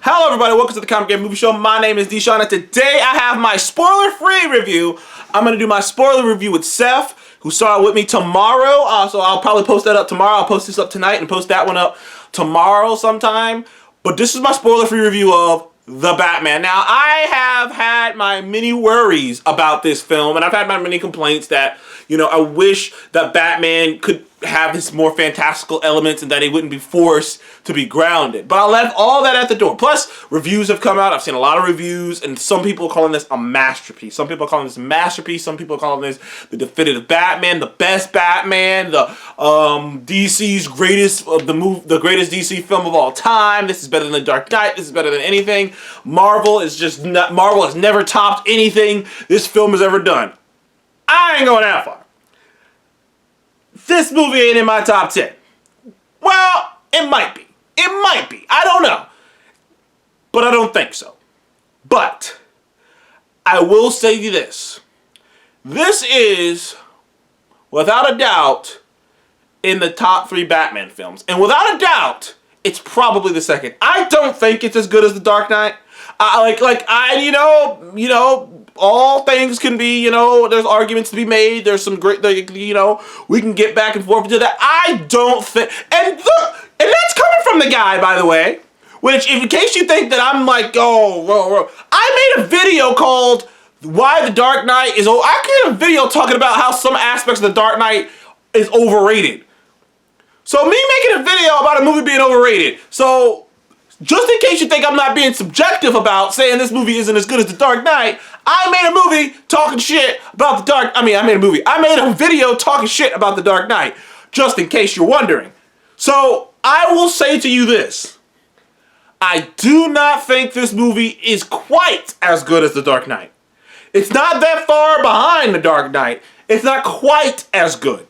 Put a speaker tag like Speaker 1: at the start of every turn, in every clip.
Speaker 1: Hello everybody, welcome to the Comic Game Movie Show. My name is Deshaun and today I have my spoiler-free review. I'm going to do my spoiler review with Seth, who saw it with me tomorrow. So I'll probably post that up tomorrow. I'll post this up tonight and post that one up tomorrow sometime. But this is my spoiler-free review of The Batman. Now, I have had my many worries about this film, and I've had my many complaints that, I wish that Batman could have his more fantastical elements and that he wouldn't be forced to be grounded. But I left all that at the door. Plus, reviews have come out. I've seen a lot of reviews, and some people are calling this a masterpiece. Some people are calling this a masterpiece. Some people are calling this the definitive Batman, the best Batman, the DC's greatest, the greatest DC film of all time. This is better than The Dark Knight. This is better than anything. Marvel has never topped anything this film has ever done. I ain't going that far. This movie ain't in my top 10. Well, it might be. It might be. I don't know. But I don't think so. But I will say you this. This is, without a doubt, in the top 3 Batman films. And without a doubt, it's probably the second. I don't think it's as good as The Dark Knight. All things can be, there's arguments to be made. There's some great, we can get back and forth to that. I don't think, and that's coming from the guy, by the way, which, in case you think that I'm like, I made a video called Why the Dark Knight is, I made a video talking about how some aspects of The Dark Knight is overrated. So me making a video about a movie being overrated, so just in case you think I'm not being subjective about saying this movie isn't as good as The Dark Knight, I made a movie talking shit about I made a video talking shit about The Dark Knight, just in case you're wondering. So, I will say to you this. I do not think this movie is quite as good as The Dark Knight. It's not that far behind The Dark Knight. It's not quite as good.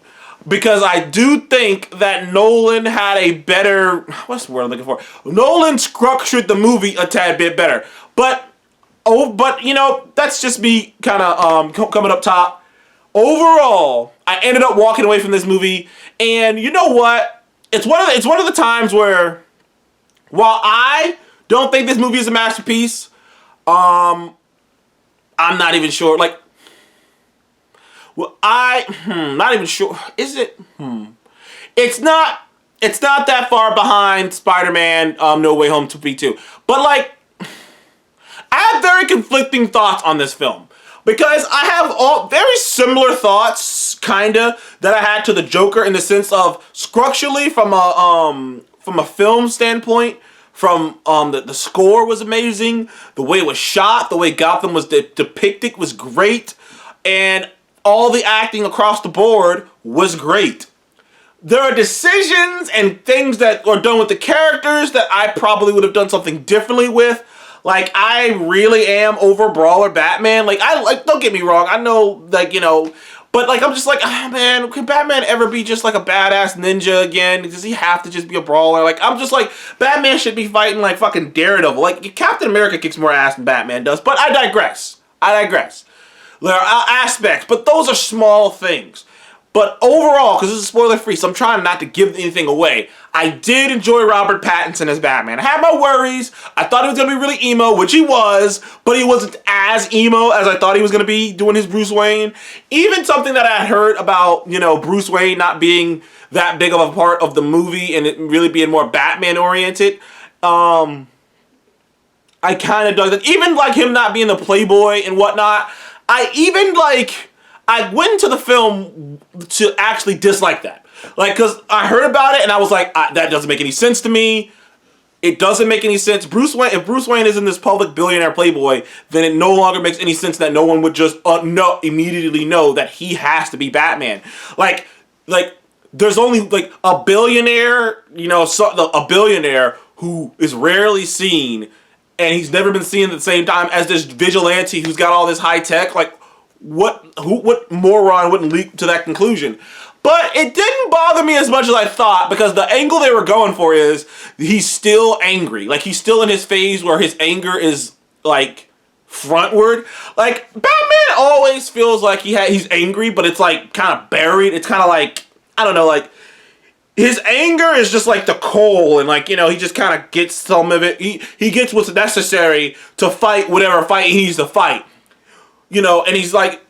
Speaker 1: Because I do think that Nolan had a better, what's the word I'm looking for? Nolan structured the movie a tad bit better. But that's just me kind of coming up top. Overall, I ended up walking away from this movie, and you know what? It's one of the times where, while I don't think this movie is a masterpiece, I'm not even sure. Not even sure. Is it? It's not that far behind Spider-Man No Way Home 2. But I have very conflicting thoughts on this film. Because I have all very similar thoughts, kinda, that I had to the Joker in the sense of structurally from a film standpoint. From the score was amazing, the way it was shot, the way Gotham was depicted was great, and all the acting across the board was great. There are decisions and things that are done with the characters that I probably would have done something differently with. I really am over Brawler Batman. Don't get me wrong. I know, but I'm just oh man, can Batman ever be just a badass ninja again? Does he have to just be a brawler? I'm just Batman should be fighting fucking Daredevil. Captain America kicks more ass than Batman does. But I digress. There are aspects, but those are small things. But overall, because this is spoiler free, so I'm trying not to give anything away, I did enjoy Robert Pattinson as Batman. I had my worries. I thought he was going to be really emo, which he was, but he wasn't as emo as I thought he was going to be doing his Bruce Wayne. Even something that I had heard about, Bruce Wayne not being that big of a part of the movie and it really being more Batman oriented. I kind of dug that. Even him not being the playboy and whatnot, I went into the film to actually dislike that. Because I heard about it and I was that doesn't make any sense to me. It doesn't make any sense. If Bruce Wayne isn't this public billionaire playboy, then it no longer makes any sense that no one would just immediately know that he has to be Batman. There's only a billionaire, a billionaire who is rarely seen, and he's never been seen at the same time as this vigilante who's got all this high tech. What moron wouldn't leap to that conclusion? But it didn't bother me as much as I thought, because the angle they were going for is he's still angry. He's still in his phase where his anger is frontward. Batman always feels he's angry, but it's kind of buried. It's kind of I don't know, his anger is just like the coal, and like, he just kind of gets some of it. He gets what's necessary to fight whatever fight he needs to fight. And he's like,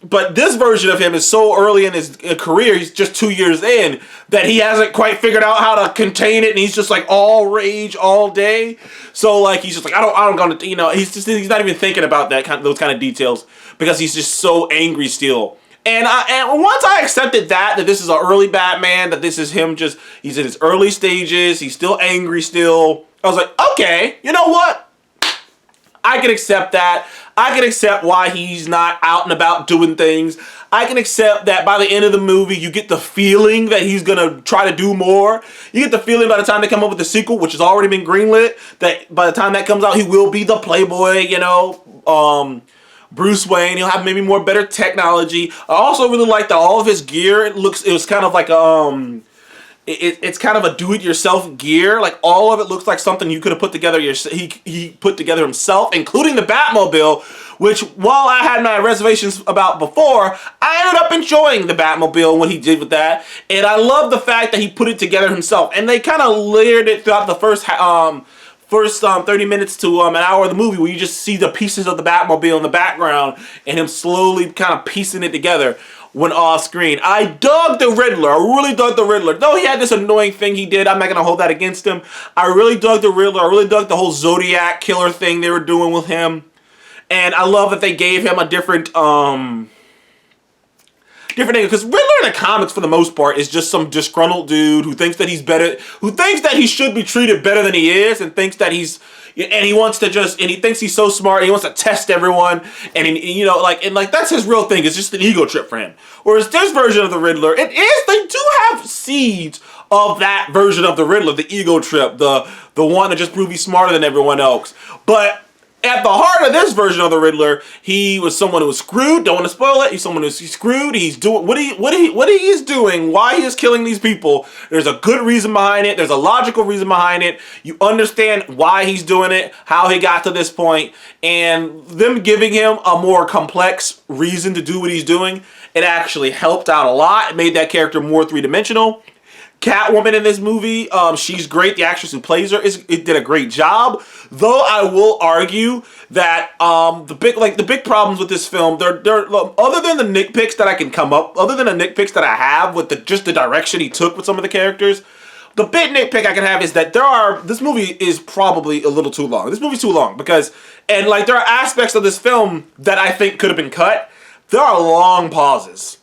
Speaker 1: but this version of him is so early in his career, he's just 2 years in, that he hasn't quite figured out how to contain it, and he's just like all rage all day. So like, he's just like, I don't gonna, he's not even thinking about those kind of details, because he's just so angry still. And once I accepted that this is an early Batman, that this is him he's in his early stages, he's still angry still, I was like, okay, you know what? I can accept that. I can accept why he's not out and about doing things. I can accept that by the end of the movie, you get the feeling that he's going to try to do more. You get the feeling by the time they come up with the sequel, which has already been greenlit, that by the time that comes out, he will be the playboy, Bruce Wayne. He'll have maybe more better technology. I also really like that all of his gear, it was kind of like it's kind of a do-it-yourself gear. Like, all of it looks like something you could have put together. He put together himself, including the Batmobile, which, while I had my reservations about before, I ended up enjoying the Batmobile, what he did with that. And I love the fact that he put it together himself. And they kind of layered it throughout the first 30 minutes to an hour of the movie, where you just see the pieces of the Batmobile in the background and him slowly kind of piecing it together when off screen. I dug the Riddler. I really dug the Riddler. Though he had this annoying thing he did, I'm not going to hold that against him. I really dug the Riddler. I really dug the whole Zodiac killer thing they were doing with him. And I love that they gave him a different thing, because Riddler in the comics, for the most part, is just some disgruntled dude who thinks that he's better, who thinks that he should be treated better than he is, and thinks that he thinks he's so smart, and he wants to test everyone, and that's his real thing. It's just an ego trip for him. Whereas this version of the Riddler, they do have seeds of that version of the Riddler, the ego trip, the one that just proved he's smarter than everyone else. But at the heart of this version of the Riddler, he was someone who was screwed. Don't want to spoil it. He's someone who's screwed. He's doing what he is doing. Why he is killing these people. There's a good reason behind it. There's a logical reason behind it. You understand why he's doing it, how he got to this point, and them giving him a more complex reason to do what he's doing. It actually helped out a lot. It made that character more three-dimensional. Catwoman in this movie, she's great. The actress who plays her did a great job. Though I will argue that the big problems with this film, they're other than the nitpicks that I can come up, other than the nitpicks that I have with just the direction he took with some of the characters, the big nitpick I can have is that this movie is probably a little too long. This movie's too long because there are aspects of this film that I think could have been cut. There are long pauses,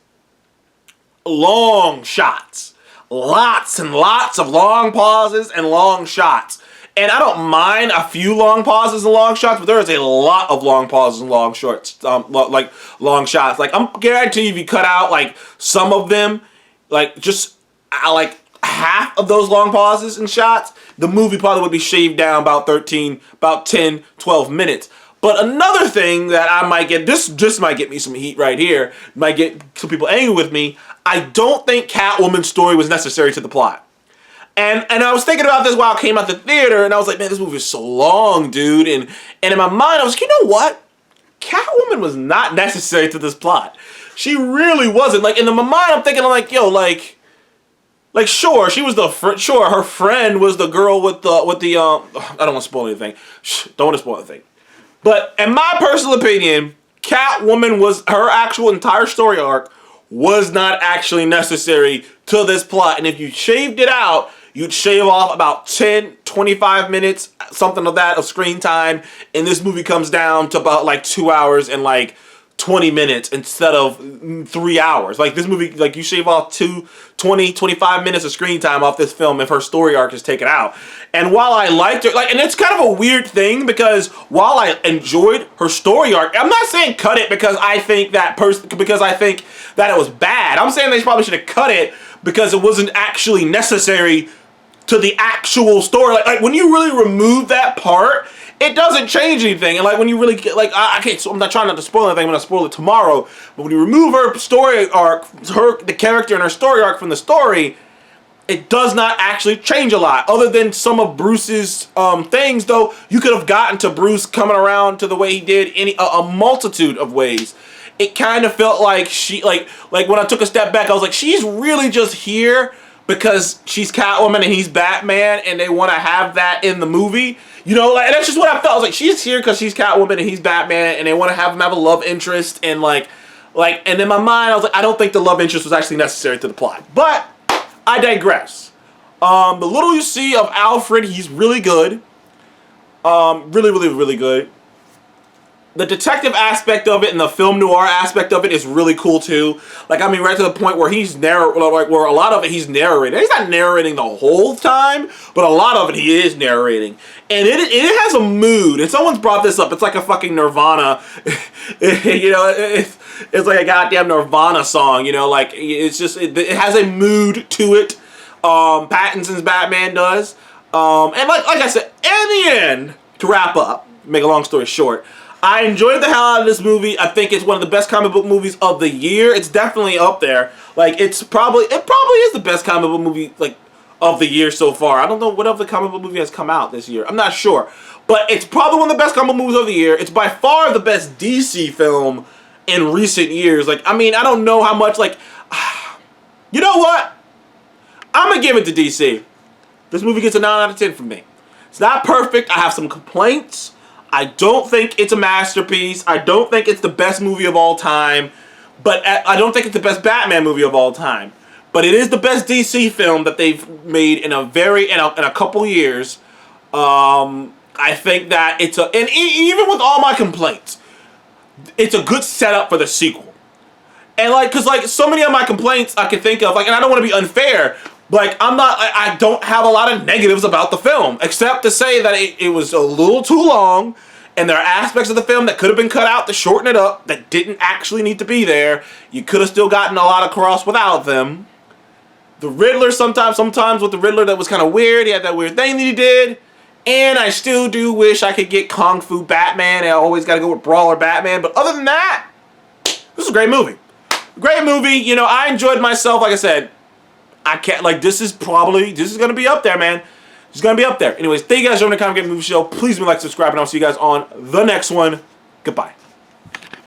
Speaker 1: long shots. Lots and lots of long pauses and long shots. And I don't mind a few long pauses and long shots, but there is a lot of long pauses and long shots. Long shots. Like, I'm guaranteed if you cut out, some of them, half of those long pauses and shots, the movie probably would be shaved down about 10, 12 minutes. But another thing that I might get, this might get me some heat right here, might get some people angry with me, I don't think Catwoman's story was necessary to the plot. And I was thinking about this while I came out the theater, and I was like, man, this movie is so long, dude. And in my mind, I was like, you know what? Catwoman was not necessary to this plot. She really wasn't. In my mind, I'm thinking, sure, she was her friend was the girl with the I don't want to spoil anything. Don't want to spoil anything. But in my personal opinion, Catwoman her actual entire story arc was not actually necessary to this plot. And if you shaved it out, you'd shave off about 10, 25 minutes, something of that, of screen time. And this movie comes down to about 2 hours and 20 minutes instead of 3 hours. This movie, you shave off 20, 25 minutes of screen time off this film if her story arc is taken out. And while I liked her, and it's kind of a weird thing because while I enjoyed her story arc, I'm not saying cut it because I think that it was bad. I'm saying they probably should have cut it because it wasn't actually necessary to the actual story. When you really remove that part, it doesn't change anything. And when you really get, so I'm not trying not to spoil anything, I'm going to spoil it tomorrow. But when you remove her story arc, the character and her story arc from the story, it does not actually change a lot. Other than some of Bruce's things, though, you could have gotten to Bruce coming around to the way he did a multitude of ways. It kind of felt like she, when I took a step back, I was like, she's really just here because she's Catwoman and he's Batman, and they want to have that in the movie. You know, like, and that's just what I felt. I was like, she's here because she's Catwoman and he's Batman, and they want to have him have a love interest, and like, and in my mind, I was like, I don't think the love interest was actually necessary to the plot. But I digress. The little you see of Alfred, he's really good. Really, really, really good. The detective aspect of it and the film noir aspect of it is really cool too. Like, I mean, right to the point where he's where a lot of it he's narrating. He's not narrating the whole time, but a lot of it he is narrating. And it has a mood. And someone's brought this up. It's like a fucking Nirvana. You know, it's like a goddamn Nirvana song. You know, like, it's just, it has a mood to it. Pattinson's Batman does. And like I said, in the end, to wrap up, make a long story short, I enjoyed the hell out of this movie. I think it's one of the best comic book movies of the year. It's definitely up there. Like, it probably is the best comic book movie, like, of the year so far. I don't know what other comic book movie has come out this year. I'm not sure. But it's probably one of the best comic book movies of the year. It's by far the best DC film in recent years. Like, I mean, I don't know how much, like, you know what? I'm going to give it to DC. This movie gets a 9 out of 10 from me. It's not perfect. I have some complaints. I don't think it's a masterpiece. I don't think it's the best movie of all time. But I don't think it's the best Batman movie of all time. But it is the best DC film that they've made in a couple years. I think that it's and even with all my complaints, it's a good setup for the sequel. And like, cause like so many of my complaints I can think of, like, and I don't want to be unfair. Like, I don't have a lot of negatives about the film, except to say that it was a little too long, and there are aspects of the film that could have been cut out to shorten it up that didn't actually need to be there. You could have still gotten a lot across without them. The Riddler, sometimes with the Riddler, that was kind of weird. He had that weird thing that he did. And I still do wish I could get Kung Fu Batman, and I always got to go with Brawler Batman. But other than that, this is a great movie. Great movie. You know, I enjoyed myself. Like I said, I can't, like, this is going to be up there, man. It's going to be up there. Anyways, thank you guys for joining the Comic Game Movie Show. Please like, subscribe, and I'll see you guys on the next one. Goodbye.